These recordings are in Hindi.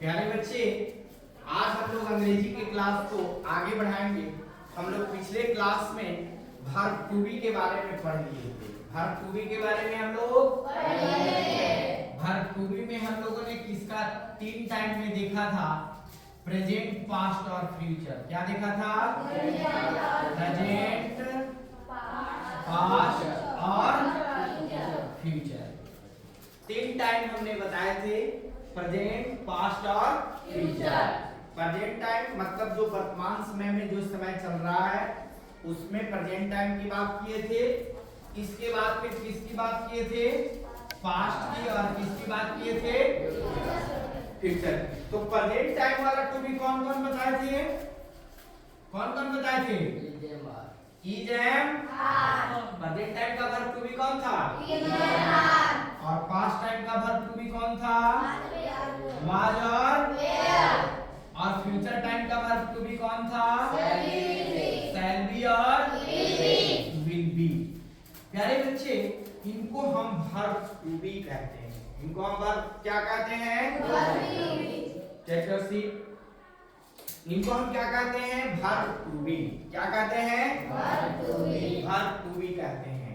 प्यारे बच्चे, आज हम लोग अंग्रेजी की क्लास को आगे बढ़ाएंगे। हम लोग पिछले क्लास में वर्ब टू बी के बारे में पढ़ लिए थे। वर्ब टू बी के बारे में हम लोग वर्ब टू बी में हम लोगों ने किसका 3 टाइम में देखा था? प्रेजेंट, पास्ट और फ्यूचर। क्या देखा था? प्रेजेंट, पास्ट और फ्यूचर। 3 टाइम हमने बताए थे, प्रेजेंट, पास्ट और फ्यूचर। प्रेजेंट टाइम मतलब जो वर्तमान समय में जो समय चल रहा है उसमें प्रेजेंट टाइम की बात किए थे। इसके बाद फिर किसकी बात किए थे? पास्ट की। और किसकी बात किए थे? फ्यूचर। तो प्रेजेंट टाइम वाला टू बी कौन कौन बताए थे? कौन कौन बताए थे? Is am. प्रेजेंट टाइम का वर्ब टू बी कौन था? और पास्ट टाइम का वर्ब टू बी कौन था? वाज और फ्यूचर टाइम का वर्ब टू बी कौन था? शैल बी और विल बी। प्यारे बच्चे, इनको हम वर्ब टू बी कहते हैं। इनको हम वर्ब क्या कहते हैं? Chapter C. इनको हम क्या कहते हैं? Verb to be. क्या कहते हैं? वर्ब टू बी कहते हैं।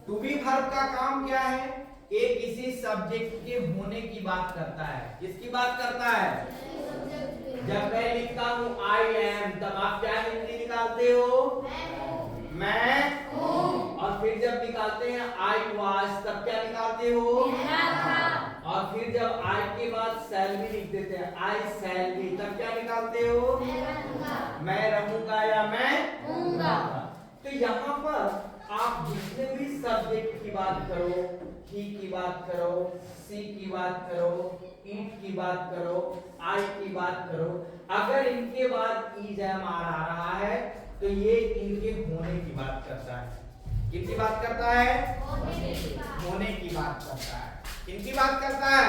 टू बी वर्ब का काम क्या है? एक किसी सब्जेक्ट के होने की बात करता है। किसकी बात करता है? जब मैं लिखता हूँ आई एम, तब आप क्या हिंदी निकालते हो? मैं हूँ। और फिर जब निकालते हैं आई वाज, तब क्या निकालते हो? और फिर जब आई के बाद शैल भी लिख देते हैं, आई शैल बी, तब क्या निकालते हो? मैं रहूंगा या मैं हूंगा। तो यहाँ पर आप जितने भी सब्जेक्ट की बात करो, ही की बात करो, सी की बात करो, ईट की बात करो, आई की बात करो, अगर इनके बाद इज एम आ रहा है तो ये इनके होने की बात करता है। किसकी बात करता है? होने की बात करता है। किनकी बात करता है?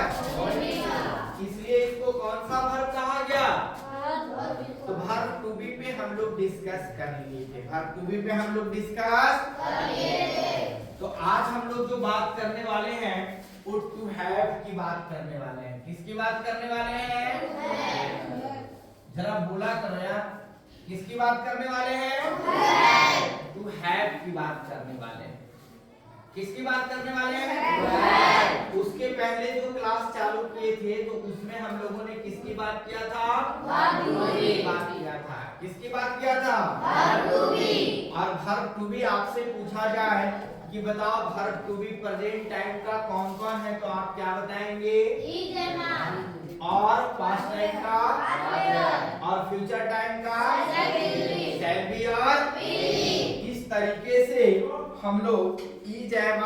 इसलिए इसको कौन सा वर्ब कहा गया? तो वर्ब टू बी पे हम लोग डिस्कस कर लिए थे। वर्ब टू बी पे हम लोग डिस्कस कर लिए थे। तो आज हम लोग जो बात करने वाले हैं वो टू हैव की बात करने वाले हैं। किसकी बात करने वाले हैं? जरा बोला करो यार, किसकी बात करने वाले हैं? टू हैव की बात करने वाले हैं। किसकी बात करने वाले हैं? उसके पहले जो क्लास चालू किए थे तो उसमें हम लोगों ने किसकी बात किया था? बात किया था। किसकी बात किया था? और वर्ब टू बी आपसे पूछा जाए कि बताओ verb to be present time का कौन कौन है, तो आप क्या बताएंगे? और पास्ट टाइम का और फ्यूचर टाइम का शैल बी और इस तरीके से हम लोग is am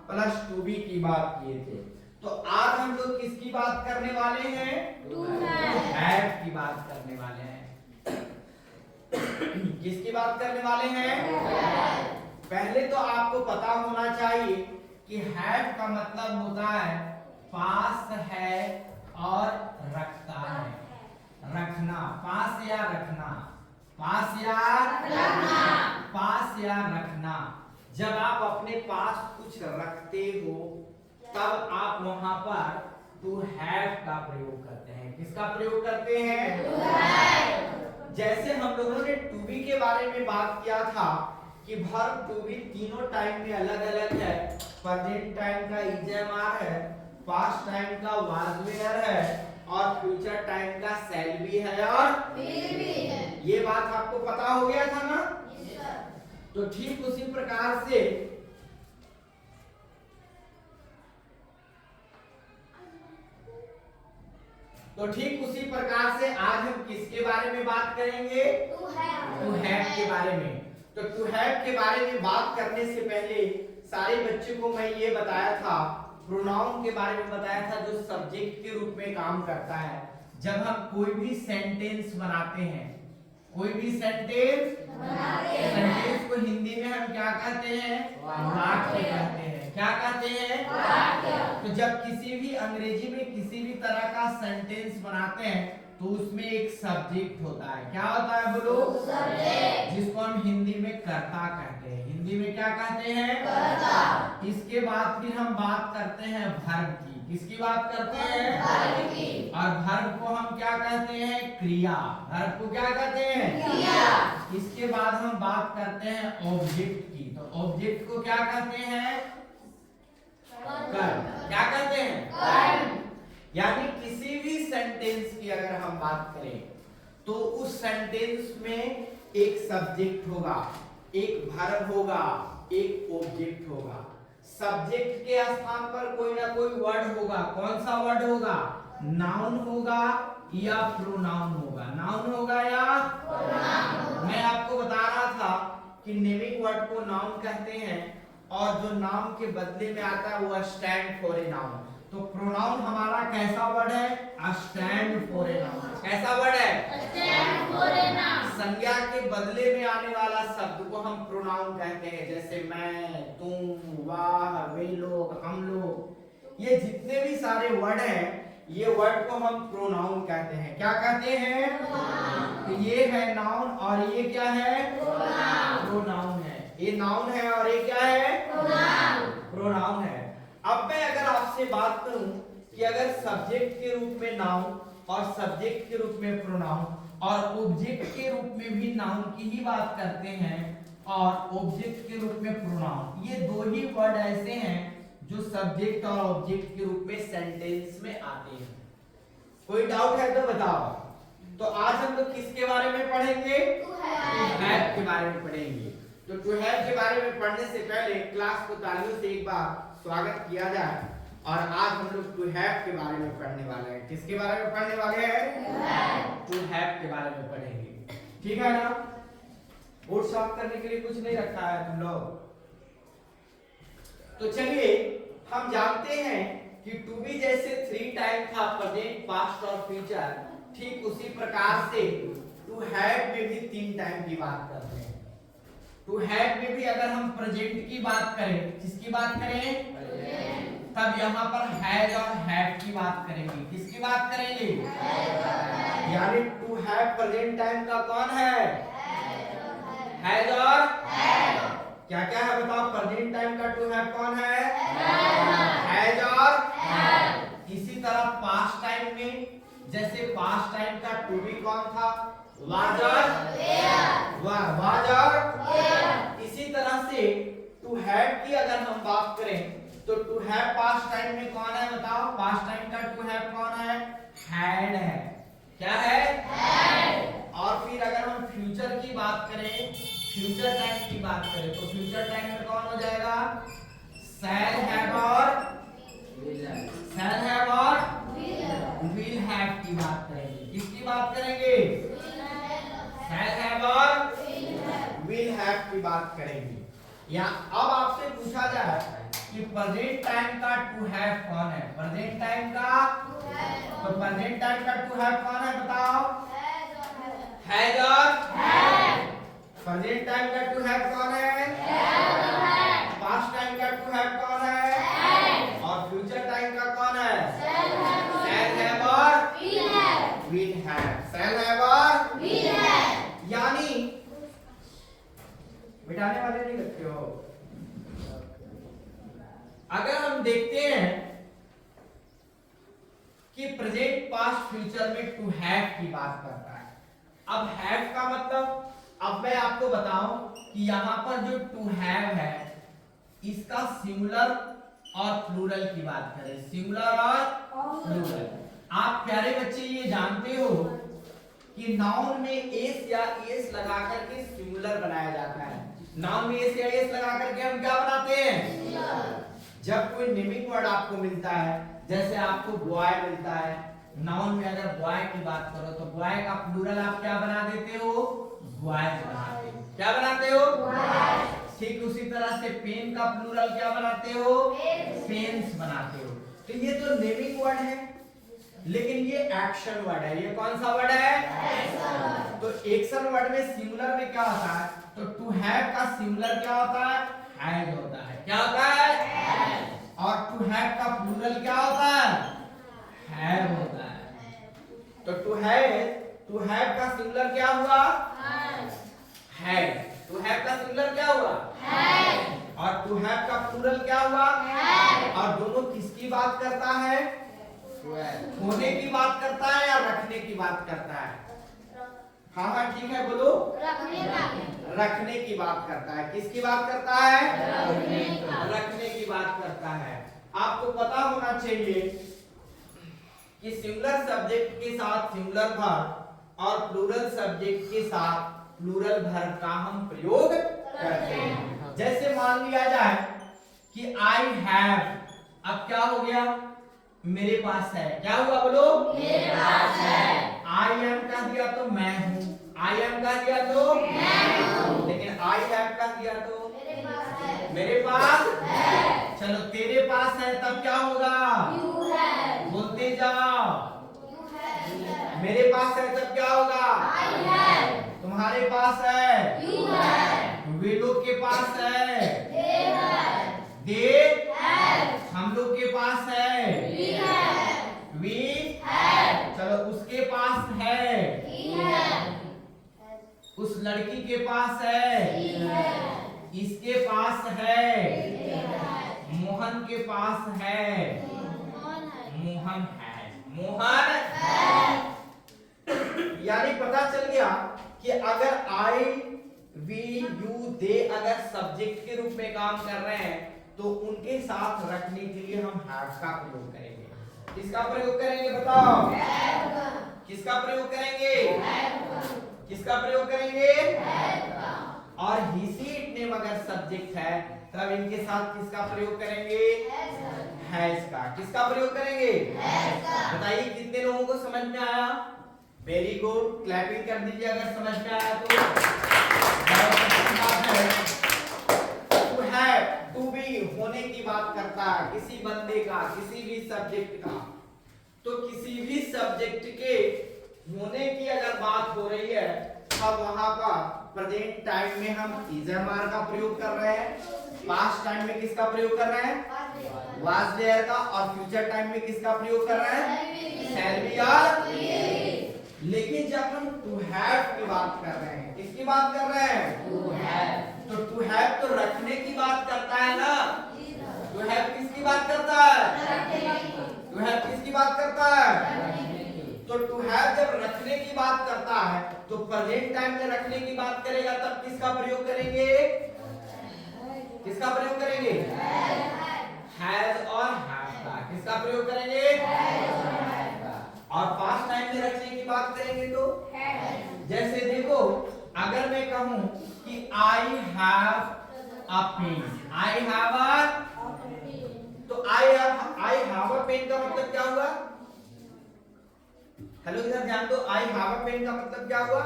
plus to be की बात किए थे। तो आज हम लोग किसकी बात करने वाले हैं? टू हैव की बात करने वाले हैं। किसकी बात करने वाले हैं? पहले तो आपको पता होना चाहिए कि हैव का मतलब होता है पास है और रखता है। रखना, पास या रखना, पास या रखना, पास या रखना। जब आप अपने पास कुछ रखते हो तब आप वहां पर टू हैव का प्रयोग करते हैं। किसका प्रयोग करते हैं? To have. जैसे हम लोगों ने टू बी के बारे में बात किया था कि वर्ब टू बी तीनों टाइम में अलग अलग है। प्रेजेंट टाइम का इज एम आर है, पास्ट टाइम का वाज वेयर है और फ्यूचर टाइम का शैल बी है और विल बी है। ये बात आपको पता हो गया था ना? तो ठीक उसी प्रकार से आज हम किसके बारे में बात करेंगे? टू हैव के बारे में। तो टू हैव के बारे में बात करने से पहले सारे बच्चों को मैं ये बताया था, प्रोनाउन के बारे में बताया था जो सब्जेक्ट के रूप में काम करता है। जब हम कोई भी सेंटेंस बनाते हैं, कोई भी सेंटेंस को हिंदी में हम क्या कहते हैं? वाक्य कहते हैं। क्या कहते हैं? वाक्य। तो जब किसी भी अंग्रेजी में किसी भी तरह का सेंटेंस बनाते हैं तो उसमें एक सब्जेक्ट होता है। क्या होता है बोलो? सब्जेक्ट। जिसको हम हिंदी में कर्ता कहते हैं। हिंदी में क्या कहते हैं? कर्ता। इसके बाद फिर हम बात करते हैं वर्ब की। किसकी बात करते हैं? वर्ब की। और वर्ब वर्ब को हम क्या कहते हैं? क्रिया। वर्ब को क्या कहते हैं? क्रिया। इसके बाद हम बात करते हैं ऑब्जेक्ट की। तो ऑब्जेक्ट को क्या कहते हैं? कर्म। क्या कहते हैं? कर्म। यानी किसी भी सेंटेंस की अगर हम बात करें तो उस सेंटेंस में एक सब्जेक्ट होगा, एक वर्ब होगा, एक ऑब्जेक्ट होगा। सब्जेक्ट के स्थान पर कोई ना कोई वर्ड होगा। कौन सा वर्ड होगा? नाउन होगा या प्रोनाउन होगा? नाउन होगा या प्रोनाउन? मैं आपको बता रहा था कि नेमिंग वर्ड को नाउन कहते हैं और जो नाउन के बदले में आता है वो स्टैंड फॉर ए नाउन। तो प्रोनाउन हमारा कैसा वर्ड है? Stand for a noun. कैसा वर्ड है? Stand for a noun. संज्ञा के बदले में आने वाला शब्द को हम प्रोनाउन कहते हैं। जैसे मैं, तुम, वह, वे लोग, हम लोग, ये जितने भी सारे वर्ड हैं ये वर्ड को हम प्रोनाउन कहते हैं। क्या कहते हैं? तो ये है नाउन और ये क्या है? प्रोनाउन है। ये नाउन है और ये क्या है? प्रोनाउन है। अब मैं अगर आपसे बात करूं कि अगर सब्जेक्ट के रूप में नाउन और सब्जेक्ट के रूप में प्रोनाउन और ऑब्जेक्ट के रूप में भी नाउन की ही बात करते हैं और ऑब्जेक्ट के रूप में प्रोनाउन, ये दो ही वर्ड ऐसे हैं जो सब्जेक्ट और ऑब्जेक्ट के रूप में सेंटेंस में आते हैं। कोई डाउट है तो बताओ। तो आज हम लोग किसके बारे में पढ़ेंगे? टू हैव के बारे में पढ़ेंगे। तो टू हैव के बारे में पढ़ने से पहले क्लास को तालियों से एक बार स्वागत किया जाए। और आज हम लोग टू हैव के बारे में पढ़ने वाले हैं। किसके बारे में पढ़ने वाले हैं? टू हैव के बारे में पढ़ेंगे। ठीक है ना? बोर्ड साफ करने के लिए कुछ नहीं रखा है तुम लोग। तो चलिए हम जानते हैं कि टू बी जैसे 3 टाइम था, प्रेजेंट, पास्ट और फ्यूचर, ठीक उसी प्रकार से टू हैव में भी 3 टाइम की बात करते हैं। टू हैव में भी अगर हम प्रेजेंट की बात करें, किसकी बात करें? तब यहाँ पर हैज और हैव की बात करेंगे। किसकी बात करेंगे? यानी टू हैव प्रेजेंट टाइम का कौन है? हैज और क्या क्या है बताओ? प्रेजेंट टाइम का टू हैव कौन है? हैज और इसी तरह पास्ट टाइम में, जैसे पास्ट टाइम का टू बी कौन था? वाज और वाज और इसी तरह से टू हैव की अगर हम बात करें तो टू हैव पास्ट टाइम में कौन है बताओ? पास्ट टाइम का टू हैव कौन है? हैड है। क्या है? हैड। और फिर अगर हम फ्यूचर की बात करें, फ्यूचर टाइम की बात करें तो फ्यूचर टाइम में कौन हो जाएगा? शैल हैव और विल हैव की बात करेंगे। किसकी बात करेंगे? शैल हैव और विल हैव की बात करेंगे। या अब आपसे पूछा जाए कि प्रेजेंट टाइम का टू हैव कौन है? प्रेजेंट टाइम का तो प्रेजेंट टाइम का टू हैव कौन है बताओ? हैज और प्रेजेंट टाइम का टू हैव कौन है? पास्ट टाइम का टू हैव कौन है? और फ्यूचर टाइम का कौन है? शैल हैव और विल हैव। शैल हैव और विल हैव। यानी मिटाने वाले नहीं रखते हो। अगर हम देखते हैं कि प्रेजेंट, पास्ट, फ्यूचर में टू हैव की बात करता है। अब हैव का मतलब, अब मैं आपको बताऊं कि यहां पर जो टू हैव है इसका सिंगुलर और प्लूरल की बात करें। सिंगुलर और प्लूरल। आप प्यारे बच्चे ये जानते हो कि नाउन में एस या एस लगा करके सिंगुलर बनाया जाता है। नाउन में एस या एस लगा करके हम क्या बनाते हैं? जब कोई नेमिंग वर्ड आपको मिलता है, जैसे आपको बॉय मिलता है, नाउन में अगर बॉय की बात करो तो बॉय का प्लूरल आप क्या बना देते हो? बॉयज बनाते हो। क्या बनाते हो? ठीक उसी तरह से पेन का प्लूरल क्या बनाते हो? पेन्स बनाते हो। तो ये तो नेमिंग वर्ड है, लेकिन ये एक्शन वर्ड है। ये कौन सा वर्ड है? एक्शन। तो एक्शन वर्ड में सिंगुलर में क्या होता है? तो टू हैव का सिंगुलर क्या होता है? हैज होता है। क्या होता है? और टू हैव का प्लूरल क्या होता है? हैव होता है। तो टू हैव का सिंगुलर क्या हुआ? हैड। टू हैव का सिंगुलर क्या हुआ? हैड। और टू हैव का प्लूरल क्या हुआ? हैड। और दोनों किसकी बात करता है? होने की बात करता है या रखने की बात करता है? हाँ हाँ ठीक है, बोलो। रखने की बात करता है। किसकी बात करता है? रखने की बात करता है। आपको पता होना चाहिए कि सिंगुलर सब्जेक्ट के साथ सिंगुलर वर्ब और प्लूरल सब्जेक्ट के साथ प्लूरल वर्ब का हम प्रयोग करते हैं। जैसे मान लिया जाए कि आई हैव, अब क्या हो गया? मेरे पास है। क्या हुआ बोलो? मेरे पास है। आई एम का दिया तो मैं हूँ, आई एम का दिया तो मैं हूँ, लेकिन आई हैव का दिया तो मेरे पास है। चलो तेरे पास है तब क्या होगा? You have. बोलते जाओ। मेरे पास है तब क्या होगा? I have. तुम्हारे पास है? You have. वे लोग के पास है? They have. They have. हम लोग के पास है? We have. We have. चलो उसके पास है? He have. उस लड़की के पास है? He have. इसके पास है? मोहन के पास है? मोहन है। मोहन है। यानी पता चल गया कि अगर आई, वी, यू, दे अगर सब्जेक्ट के रूप में काम कर रहे हैं तो उनके साथ रखने के लिए हम हैव का प्रयोग करेंगे। किसका प्रयोग करेंगे बताओ? किसका प्रयोग करेंगे? किसका प्रयोग करेंगे? और ही सी इट नेम अगर सब्जेक्ट है तब इनके साथ किसका प्रयोग करेंगे? हैज का। किसका प्रयोग करेंगे? बताइए कितने लोगों को समझ में आया? वेरी गुड, क्लैपिंग कर दीजिए अगर समझ में आया तो। टू हैव, टू बी, होने की बात करता है किसी बंदे का, किसी भी सब्जेक्ट का। तो किसी भी सब्जेक्ट के होने की अगर बात हो रही है अब वहां पर प्रेजेंट टाइम में हम इज एम आर का प्रयोग कर रहे हैं, पास्ट टाइम में किसका प्रयोग कर रहे हैं? वाज देयर का, और फ्यूचर टाइम में किसका प्रयोग कर रहे हैं? शैल बी और। लेकिन जब हम टू हैव की बात कर रहे हैं, किसकी बात कर रहे हैं? To have. तो टू हैव तो रखने की बात करता है ना। टू हैव किसकी बात करता है? टू हैव किसकी बात करता है? तो टू हैव जब रखने की बात करता है तो प्रेजेंट टाइम में रखने की बात करेगा तब किसका प्रयोग करेंगे? किसका प्रयोग करेंगे? हैज और हैव का। किसका प्रयोग करेंगे? और पास्ट टाइम में रखने की बात करेंगे तो जैसे देखो, अगर मैं कहूं कि I have a pen, I have a, तो आई हैव अ पेन का मतलब क्या हुआ? हेलो इधर ध्यान दो, आई हैव अ पेन का मतलब क्या हुआ?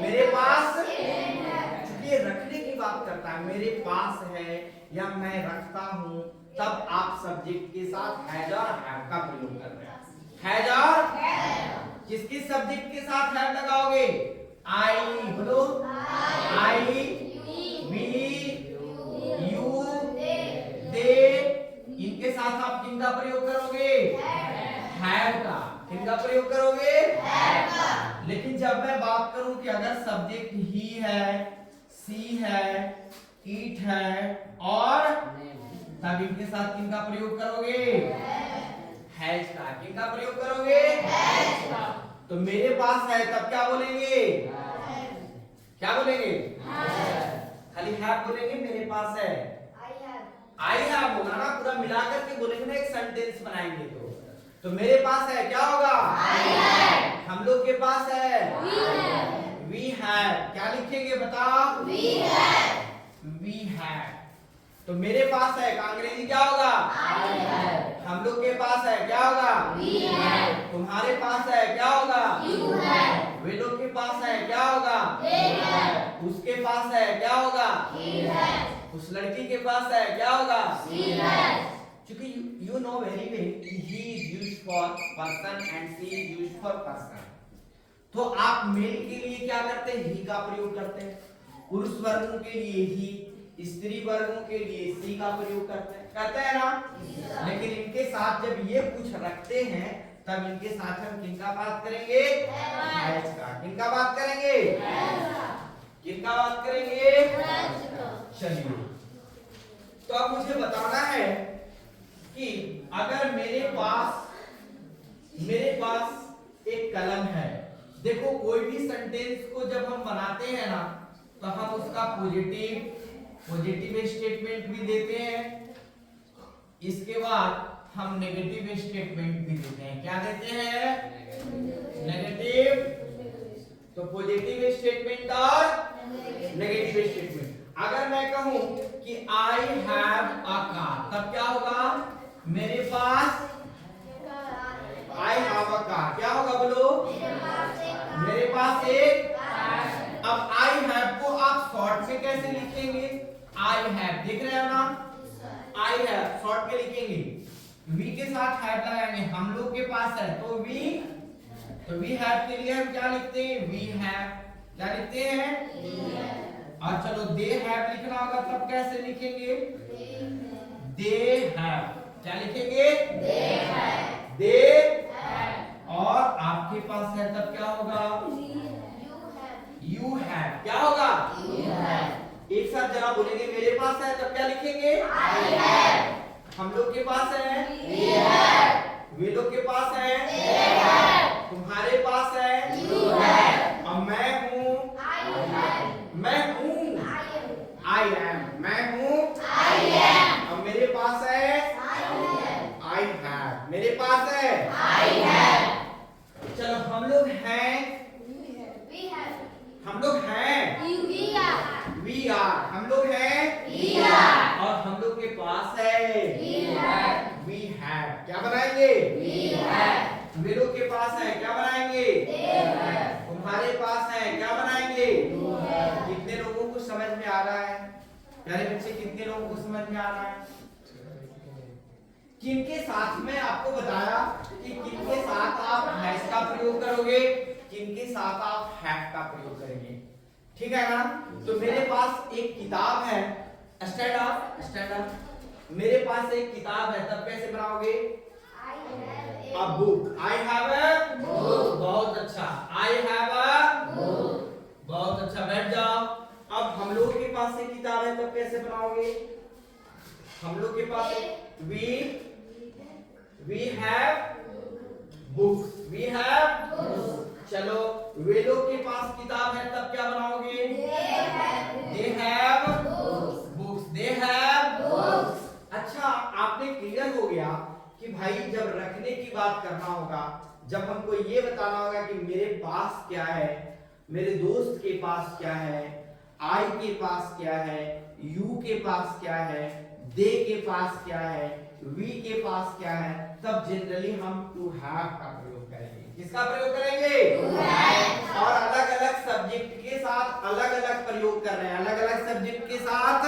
मेरे पास, चूंकि रखने की बात करता है, मेरे पास है या मैं रखता हूं, तब आप सब्जेक्ट के साथ हैज और हैव का प्रयोग कर रहे हैं। हैज और किसकी सब्जेक्ट के साथ हैव लगाओगे? आई, बोलो। आई, वी, यू, दे, इनके साथ आप किनका प्रयोग करोगे? हैव का। किनका प्रयोग करोगे? हैव का। लेकिन जब मैं बात करूं कि अगर सब्जेक्ट ही है, सी है, ईट है और तब इनके साथ किनका प्रयोग करोगे? हैज का। किनका प्रयोग करोगे? हैज का। तो मेरे पास है तब क्या बोलेंगे? क्या बोलेंगे? खाली हैव बोलेंगे? मेरे पास है आई हैव होगा ना, पूरा मिलाकर के बोलेंगे ना, एक सेंटेंस बनाएंगे तो मेरे पास है क्या होगा? I have. हम लोग के पास है? We have. क्या लिखेंगे बताओ? We have. We have. तो मेरे पास है का अंग्रेजी क्या होगा? I have. हम लोग के पास है क्या होगा? We have. तुम्हारे पास है क्या होगा? You have. वे लोग के पास है क्या होगा? They have. उसके पास है क्या होगा? ही हैव। उस लड़की के पास है क्या होगा? She have. क्योंकि you know very well he is used for person and she is used for person. तो आप मेल के लिए क्या करते हैं? ही का प्रयोग करते हैं। पुरुष वर्गों के लिए ही, स्त्री वर्गों के लिए सी का प्रयोग करते हैं ना। लेकिन इनके साथ जब ये कुछ रखते हैं तब इनके साथ हम किनका बात करेंगे? हैज का। किनका बात करेंगे? किनका बात करेंगे? चलिए, तो अब मुझे बताना है कि अगर मेरे पास एक कलम है, देखो कोई भी सेंटेंस को जब हम बनाते हैं ना तो हम उसका पॉजिटिव स्टेटमेंट भी देते हैं, इसके बाद हम नेगेटिव स्टेटमेंट भी देते हैं। क्या देते हैं? नेगेटिव। तो पॉजिटिव स्टेटमेंट और नेगेटिव स्टेटमेंट। अगर मैं कहूं कि आई हैव अ कार, तब क्या होगा? मेरे पास आई हैव अ कार, क्या होगा बोलो? मेरे पास एक कार। अब आई हैव को आप शॉर्ट में कैसे लिखेंगे? आई हैव, देख रहे हैं ना, आई हैव शॉर्ट में लिखेंगे, वी के साथ हैव लगाएंगे। हम लोग के पास है तो वी हैव के लिए हम क्या लिखते हैं? We have. क्या लिखते हैं? और चलो दे हैव लिखना होगा, तब कैसे लिखेंगे? They have. क्या लिखेंगे? दे हैव। They have. और आपके पास है तब क्या होगा? You have. क्या होगा? You have. एक साथ जरा बोलेंगे, मेरे पास है तब क्या लिखेंगे? I have. हम लोग के पास है वी हैव। वे लोग के पास है दे हैव। तुम्हारे पास है यू हैव। अब मैं हूँ आई हैव। मैं हूँ आई एम। मैं हूँ आई एम। अब मेरे पास है आई हैव। मेरे पास है आई हैव। चलो हम लोग हैं हम लोग हैं वी आर। हम लोग हैं वी आर। और हम लोग के पास है वी हैव। क्या बनाएंगे? We have. वे लोग के पास है, क्या बनाएंगे? They have. तुम्हारे पास है, क्या बनाएंगे? You have. कितने लोगों को समझ में आ रहा है? प्यारे बच्चे, कितने लोगों को समझ में आ रहा है? किनके साथ में आपको बताया कि किनके साथ आप हैज का प्रयोग करोगे, किनके साथ आप हैव का प्रयोग करेंगे, ठीक है ना? तो मेरे पास एक किताब है, स्टैंड अप। मेरे पास एक किताब है, तब कैसे बनाओगे? A book. I have a book. बहुत अच्छा। आई हैव अ बुक। बहुत अच्छा, बैठ जाओ। अब हम लोग के पास एक किताब है, तब कैसे बनाओगे? हम लोग के पास we have books. We have books. चलो वे लोग के पास किताब है, तब क्या बनाओगे? They have books. They have books. अच्छा, आपने क्लियर हो गया कि भाई जब रखने की बात करना होगा, जब हमको ये बताना होगा कि मेरे पास क्या है, मेरे दोस्त के पास क्या है, आई के पास क्या है, यू के पास क्या है, दे के पास क्या है, वी के पास क्या है, तब जनरली हम टू हैव का प्रयोग करेंगे। किसका प्रयोग करेंगे? To have. और अलग अलग सब्जेक्ट के साथ अलग अलग प्रयोग कर रहे हैं। अलग अलग सब्जेक्ट के साथ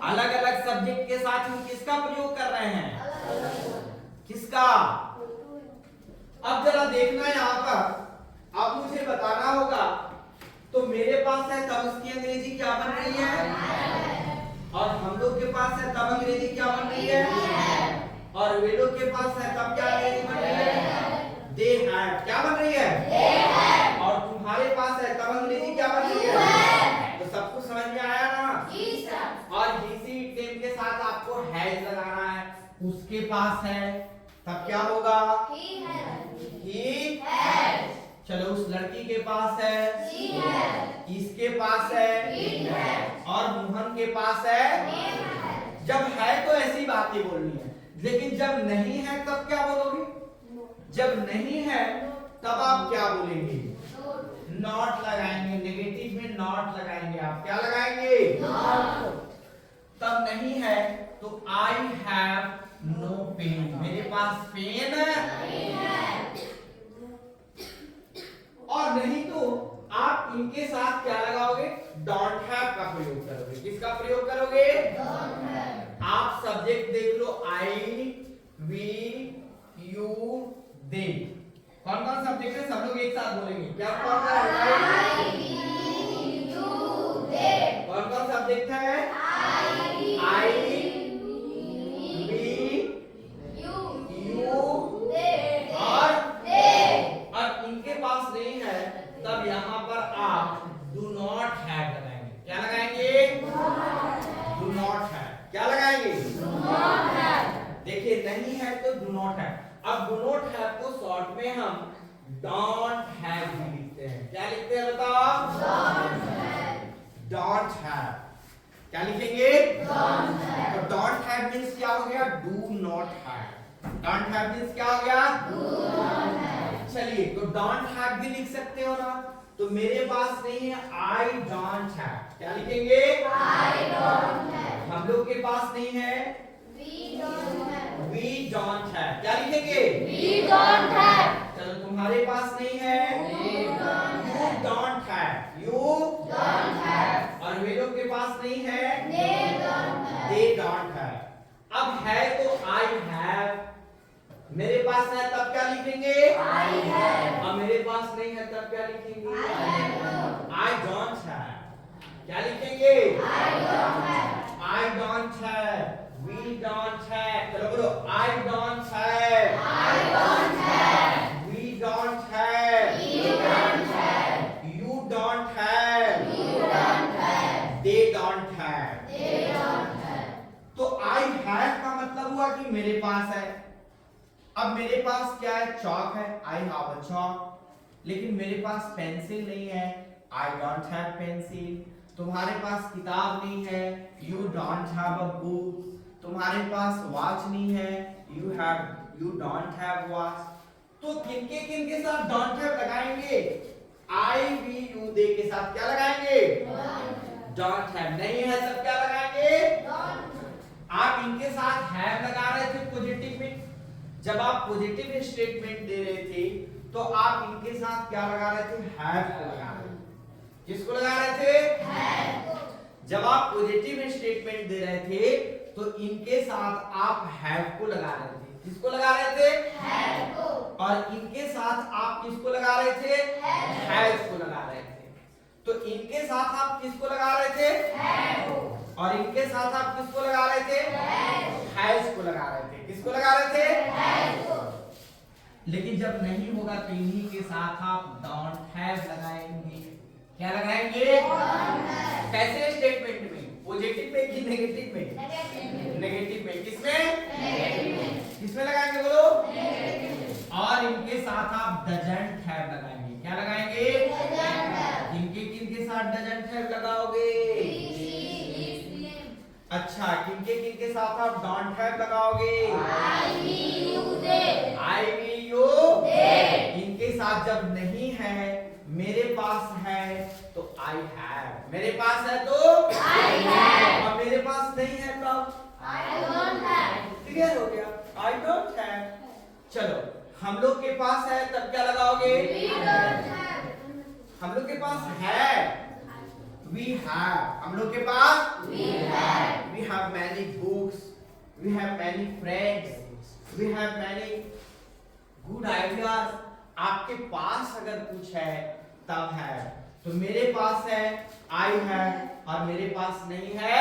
अलग अलग सब्जेक्ट के साथ हम किसका प्रयोग कर रहे हैं? किसका? अब जरा देखना यहाँ पर, अब मुझे बताना होगा। तो मेरे पास है तब उसकी अंग्रेजी क्या बन रही है? और हम लोग के पास है तब अंग्रेजी क्या बन रही है? और वे लोग के पास है तब क्या अंग्रेजी बन रही है? They have. क्या बन रही है? They have. और तुम्हारे पास है तब अंग्रेजी क्या बन रही है? तो सबको समझ में आया ना? और इसी टेम के साथ आपको हैज लगाना है। उसके पास है तब क्या होगा? He has. चलो उस लड़की के पास है, इसके पास है, और मोहन के पास है। जब है तो ऐसी बातें बोलनी है, लेकिन जब नहीं है तब क्या बोलोगे? जब नहीं है तब आप क्या बोलेंगे? नॉट लगाएंगे। नेगेटिव में नॉट लगाएंगे। आप क्या लगाएंगे? नॉट। तब नहीं है तो आई हैव नो पेन। मेरे पास पेन नहीं है। और नहीं तो आप इनके साथ क्या लगाओगे? डोंट हैव का प्रयोग करोगे। किसका प्रयोग करोगे? Don't have. आप सब्जेक्ट देख लो, आई, वी, यू, दे। कौन कौन सब्जेक्ट है? सब लोग एक साथ बोलेंगे। क्या कौन सा है? आई, वी, यू, दे। कौन कौन सब्जेक्ट है? आई, वी, यू, दे और दे। और इनके पास नहीं है तब यहाँ पर आप डू नॉट हैव लगाएंगे। क्या लगाएंगे? Do not have. क्या लगाएंगे? Do not have. Do not have को शॉर्ट में हम डोंट हैव भी लिखते हैं। क्या लिखते हैं बताओ? Don't have. क्या लिखेंगे? Don't have. तो डोंट हैव मींस क्या हो गया? Do not have. Don't have means क्या हो गया? Do not have. चलिए, तो डोंट हैव भी लिख सकते हो ना, तो मेरे पास नहीं है आई डोंट हैव। क्या लिखेंगे? I don't have. हम लोग के पास नहीं है वी डोंट हैव। क्या लिखेंगे? We don't have. चलो, तुम्हारे पास नहीं है you don't have. You don't have. और वे लोग के पास नहीं है दे डोंट हैव। अब है तो आई हैव, मेरे पास है तब क्या लिखेंगे? I have. अब मेरे पास नहीं है तब क्या लिखेंगे? I don't have. क्या लिखेंगे? I don't have. I don't have. We don't have. चलो बोलो, I don't have. I don't have. We don't have. We don't have. You don't have. You don't have. They don't have. They don't have. तो आई हैव का मतलब हुआ कि मेरे पास है। अब मेरे पास क्या है? चॉक है, आई हैव अ चॉक। लेकिन मेरे पास पेंसिल नहीं है, आई डोंट हैव पेंसिल। तुम्हारे पास किताब नहीं है, you don't have a book. तुम्हारे पास वॉच नहीं है, यू डोंट हैव वॉच। तो किनके साथ डोंट हैव लगाएंगे? आई वी यू दे के साथ क्या लगाएंगे? Don't have. नहीं है तब क्या लगाएंगे? आप इनके साथ हैव लगा रहे थे पॉजिटिव में, जब आप पॉजिटिव स्टेटमेंट दे रहे थे तो आप इनके साथ क्या लगा रहे थे? हैव को लगा रहे थे। किसको लगा रहे थे? हैव। जब आप पॉजिटिव स्टेटमेंट दे रहे थे तो इनके साथ आप हैव को लगा रहे थे। किसको लगा रहे थे? हैव को। और इनके साथ आप किसको लगा रहे थे? हैव को लगा रहे थे। तो इनके साथ आप किसको लगा रहे थे? हैव। और इनके साथ आप किसको लगा रहे थे? हैव को लगा रहे थे। किसको लगा रहे थे? हैव को। लेकिन जब नहीं होगा तो इन्हीं के साथ आप डोंट हैव लगाएंगे। क्या लगाएंगे? कैसे स्टेटमेंट में? पॉजिटिव में कि नेगेटिव में? नेगेटिव में। किसमें? नेगेटिव में। किसमें लगाएंगे बोलो? नेगेटिव में। और इनके साथ आप डजंट हैव लगाएंगे। क्या लगाएंगे? Doesn't have. किनके साथ डजंट हैव लगाओगे? अच्छा, किनके साथ आप डोंट हैव लगाओगे? आई वी यू दे। आई वी यू दे। इनके साथ जब नहीं है, मेरे पास है तो आई हैव। मेरे पास है तो आई हैव। और मेरे पास नहीं है तब आई डोंट हैव। क्लियर हो गया? I don't have. चलो, हम लोग के पास है तब क्या लगाओगे? We don't have. हम लोग के पास है we have। हम लोग के पास we have many books, we have many friends, we have many good ideas। आपके पास अगर कुछ है तब है। तो मेरे पास है I have, और मेरे पास नहीं है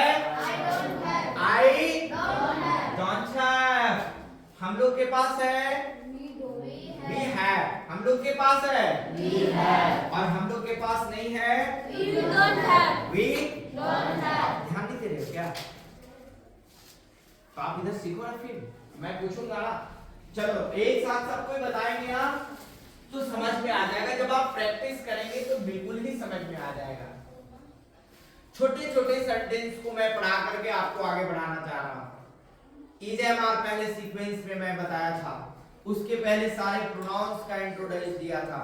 I don't have। हम लोग के पास है we have। हम लोग के पास है we have। और हम लोग के पास नहीं है we don't have। we don't have। ध्यान नहीं दे रहे हो क्या? तो आप इधर सीखो ना, फिर मैं पूछूंगा ना। चलो, एक साथ सबको बताएंगे ना तो समझ में आ जाएगा। जब आप प्रैक्टिस करेंगे तो बिल्कुल ही समझ में आ जाएगा। छोटे छोटे सेंटेंस को मैं पढ़ा करके आपको आगे बढ़ाना चाह रहा हूँ। इजेएमआर पहले सीक्वेंस में मैं बताया था, उसके पहले सारे प्रोनाउंस का इंट्रोडक्शन दिया था,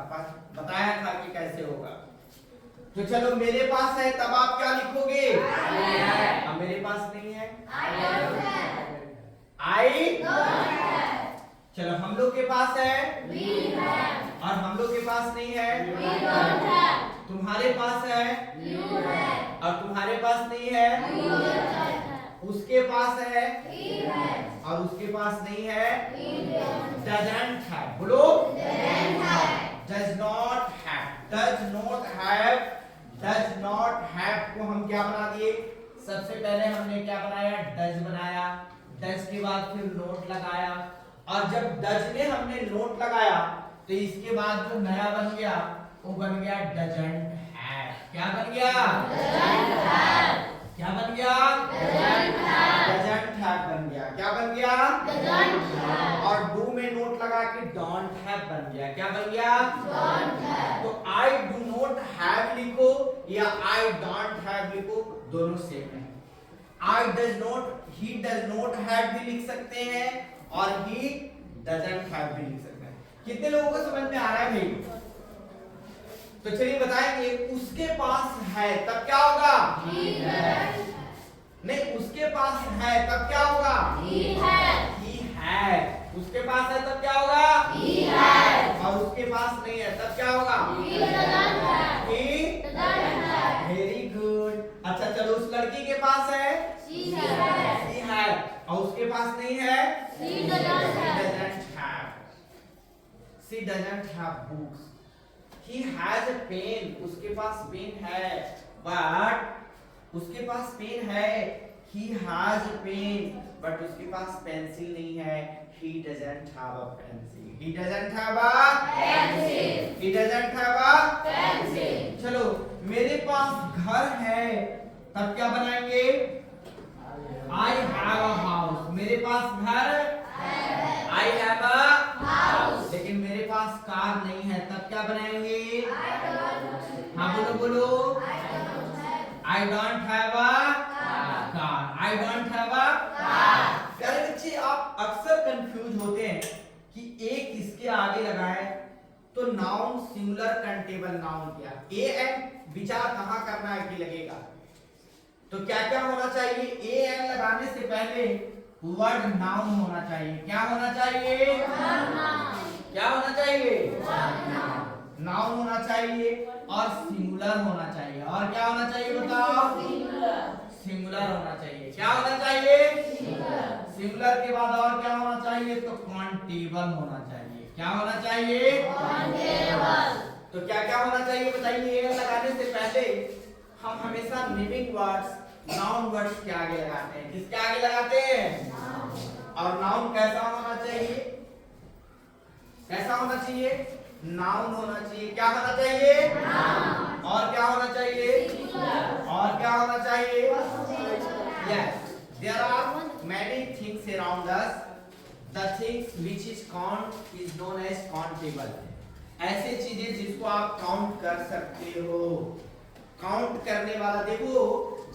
बताया था कि कैसे होगा। तो चलो, मेरे पास है तब आप क्या लिखोगे? अब मेरे पास नहीं है आई। चलो, हम लोग के पास है और हम लोग के पास नहीं है। तुम्हारे पास है और तुम्हारे पास नहीं है। उसके पास है और उसके पास नहीं है। doesn't have। बोलो, does not have। does not have, does not have को हम क्या बना दिए? सबसे पहले हमने क्या बनाया? does बनाया। does के बाद फिर नोट लगाया, और जब does में हमने नोट लगाया तो इसके बाद जो नया बन गया वो बन गया doesn't have। क्या बन गया? doesn't have। क्या बन गया? डजंट हैव बन गया। क्या बन गया? और डू में नोट लगा के डोंट हैव बन गया। क्या बन गया? तो आई डू नॉट हैव लिखो या आई डोंट हैव लिखो, दोनों सेम है। I does not, he does not have भी लिख सकते हैं और ही डजंट हैव भी लिख सकते हैं। कितने लोगों को समझ में आ रहा है भाई? तो चलिए बताएंगे, उसके पास है तब क्या होगा? ही है। नहीं, उसके पास है तब क्या होगा? ही है। ही है। उसके पास है तब क्या होगा? ही है। और उसके पास नहीं है तब क्या होगा? He doesn't have. He doesn't have. Very good. अच्छा चलो, उस लड़की के पास है? शी है। शी है। और उसके पास नहीं है? She doesn't have. doesn't have. She doesn't have books. He has a pen. उसके पास पेन है, but उसके पास पेन है। He has a pen, but उसके पास पेंसिल नहीं है। He doesn't have a pencil. He doesn't have a pencil. He doesn't have a pencil. चलो, मेरे पास घर है तब क्या बनाएंगे? I have a house. मेरे पास घर, I have a हाउस। लेकिन मेरे पास कार नहीं है तब क्या बनाएंगे? हाँ बोलो बोलो। I don't have a car. I don't have a प्यारे बच्चे, आप अक्सर कंफ्यूज होते हैं कि एक इसके आगे लगाए तो नाउन सिंगुलर कंटेबल नाउन क्या? ए एन विचार कहाँ करना है कि लगेगा। तो क्या क्या होना चाहिए? ए एन लगाने से पहले वर्ड नाउन होना चाहिए। क्या होना चाहिए? क्या होना चाहिए? नाउन होना चाहिए और सिंगुलर होना चाहिए। और क्या होना चाहिए बताओ? सिंगुलर होना चाहिए। क्या होना चाहिए? सिंगुलर के बाद और क्या होना चाहिए? तो काउंटेबल होना चाहिए। क्या होना चाहिए? तो क्या क्या होना चाहिए बताइए? ए लगाने से पहले हम हमेशा नेमिंग वर्ड्स, नाउन वर्ड्स के आगे लगाते हैं। किसके आगे लगाते हैं? और नाउन कैसा होना चाहिए? कैसा होना चाहिए? नाउन होना चाहिए। क्या होना चाहिए? और क्या होना चाहिए? और क्या होना चाहिए? Yes, there are many things around us. The things which is count is known as countable. ऐसे चीजें जिसको आप काउंट कर सकते हो। काउंट करने वाला, देखो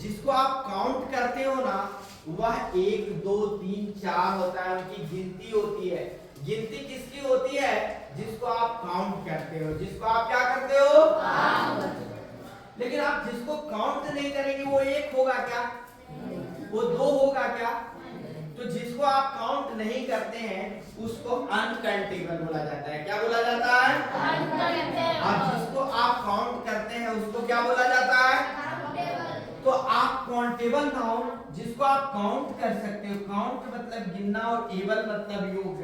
जिसको आप काउंट करते हो ना, वह 1 2 3 4 होता है, उनकी गिनती होती है। गिनती किसकी होती है? जिसको आप काउंट करते हो। जिसको आप क्या करते हो? लेकिन आप जिसको काउंट नहीं करेंगे वो 1 होगा क्या? वो 2 होगा क्या? तो जिसको आप काउंट नहीं करते हैं उसको अनकाउंटेबल बोला जाता है। क्या बोला जाता है? और जिसको आप काउंट करते हैं उसको क्या बोला जाता है? तो आप काउंटेबल नाउन, जिसको आप काउंट कर सकते हो, काउंट मतलब गिनना और एबल मतलब योग,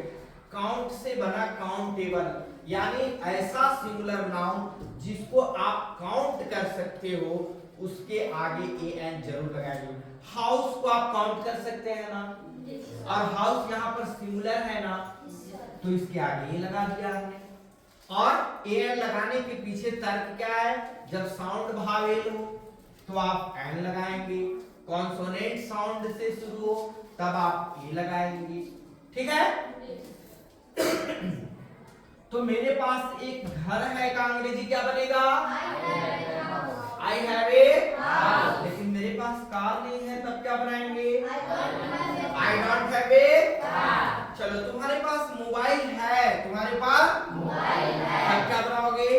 काउंट से बना काउंटेबल, यानी ऐसा सिंगुलर नाउन जिसको आप काउंट कर सकते हो, उसके आगे ए एन जरूर लगाइए। हाउस को आप काउंट कर सकते हैं ना, और हाउस यहाँ पर सिंगुलर है ना, तो इसके आगे ये लगा दिया हमने। और ए एन लगाने के पीछे तर्क क्या है? जब साउंड भावेल हो तो आप एन लगाएंगे, कॉन्सोनेंट साउंड से शुरू हो तब आप ए लगाएंगे। ठीक है? तो मेरे पास एक घर है का अंग्रेजी क्या बनेगा? I have a house. लेकिन मेरे पास कार नहीं है तब क्या बनाएंगे? आई डोंट हैव ए कार। चलो, तुम्हारे पास मोबाइल है, तुम्हारे पास मोबाइल है, तब क्या बनाओगे?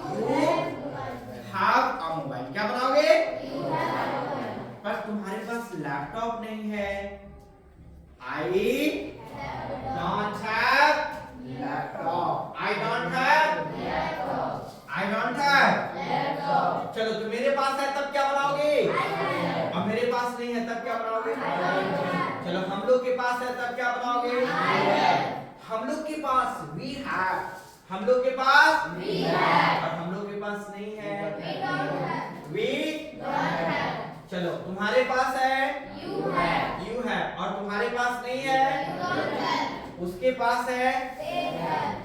You have a mobile. क्या बनाओगे? पर तुम्हारे पास लैपटॉप नहीं है, आई don't have laptop. I don't have laptop. I don't have laptop. चलो, तो मेरे पास है तब क्या बनाओगे? और मेरे पास नहीं है तब क्या बनाओगे? चलो, हम लोग के पास है तब क्या बनाओगे? हम लोग के पास वी हैव, हम लोग के पास वी हैव, और हम लोग के पास नहीं है वी डोंट हैव। चलो, तुम्हारे पास है यू है, और तुम्हारे पास नहीं है, उसके पास है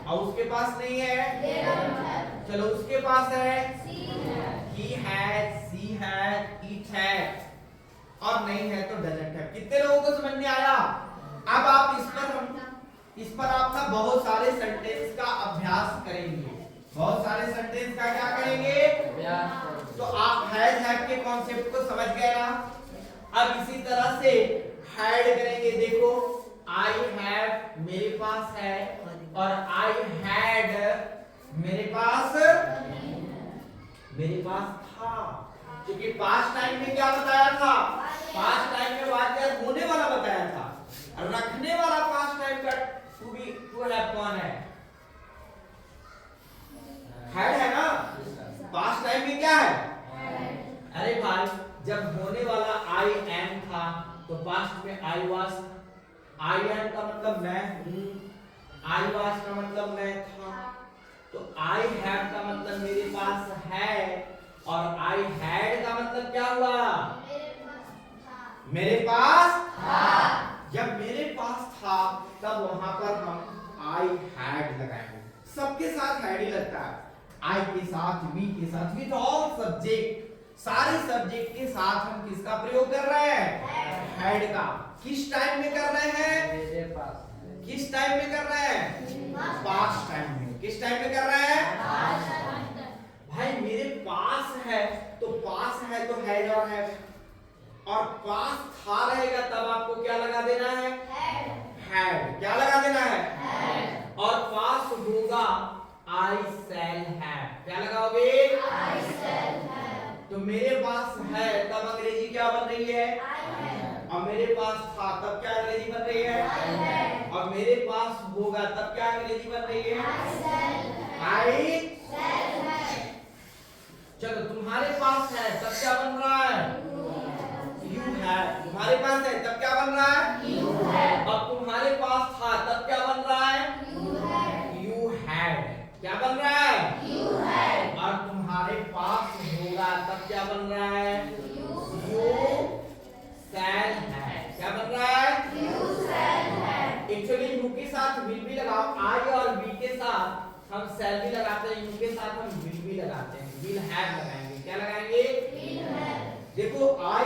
और उसके पास नहीं है। चलो, उसके पास है he has, she has, it has, और नहीं है तो डजंट हैव। कितने लोगों को समझ में आया? अब आप इस पर आप ना बहुत सारे सेंटेंस का अभ्यास करेंगे। बहुत सारे सेंटेंस का क्या करेंगे? तो आप हैव के कॉन्सेप्ट को समझ गए ना? अब इसी तरह से हैड करेंगे। देखो आई हैव मेरे पास है और आई हैड मेरे पास था। क्योंकि पास्ट टाइम में क्या बताया था? पास्ट टाइम में बात क्या होने वाला बताया था। रखने वाला पास्ट टाइम का टू हैव कौन है? हैड है ना? पास्ट टाइम में क्या है? अरे भाई जब होने वाला आई एम था तो पास्ट में आई वाज। आई एम का मतलब मैं हूं, आई वाज का मतलब मैं था, तो आई हैव का मतलब मेरे पास है और आई हैड का मतलब क्या हुआ? मेरे पास था। जब मेरे पास था तब वहां पर हम आई हैड लगाएंगे। सबके साथ हैड ही लगता है। आई के साथ, वी के साथ, विद ऑल सब्जेक्ट, सारे सब्जेक्ट के साथ हम किसका प्रयोग कर रहे हैं? हैड का। किस टाइम में कर रहे हैं? किस टाइम में कर रहे हैं? पास्ट टाइम में। किस टाइम में कर रहे हैं? भाई मेरे पास है तो पास है तो हैड और है, और पास था रहेगा तब आपको क्या लगा देना है? हैड। क्या लगा देना है? और पास होगा आई शैल हैव। क्या लगाओगे? आई शैल हैव। तो मेरे पास है तब अंग्रेजी क्या बन रही है? और मेरे पास था तब क्या अंग्रेजी बन रही है? और मेरे पास होगा तब क्या अंग्रेजी बन रही है? आई शैल हैव। चलो तुम्हारे पास है तब क्या बन रहा है? You have. तुम्हारे पास है तब क्या बन रहा है? You have. और तुम्हारे पास था तब क्या बन रहा है? You had. क्या बन रहा है? You had. और तुम्हारे पास होगा तब क्या बन रहा है? You shall have. क्या बन रहा है? You shall have. Actually you के साथ विल भी लगाओ। आई और वी के साथ हम शैल भी लगाते हैं, यू के साथ हम विल भी लगाते हैं। विल हैव लगाएंगे। क्या लगाएंगे? Will have. देखो आई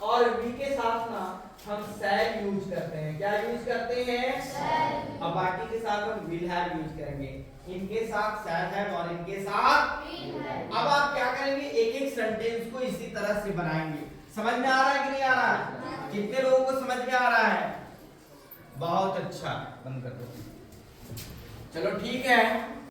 और वी के साथ ना हम शैल यूज करते हैं। क्या यूज करते हैं? शैल। अब बाकी के साथ हम विल हैव यूज करेंगे। इनके साथ शैल हैव और इनके साथ विल हैव। अब आप क्या करेंगे? एक एक सेंटेंस को इसी तरह से बनाएंगे। समझ में आ रहा है कि नहीं आ रहा है? कितने लोगों को समझ में आ रहा है? बहुत अच्छा। बंद कर दो। चलो ठीक है।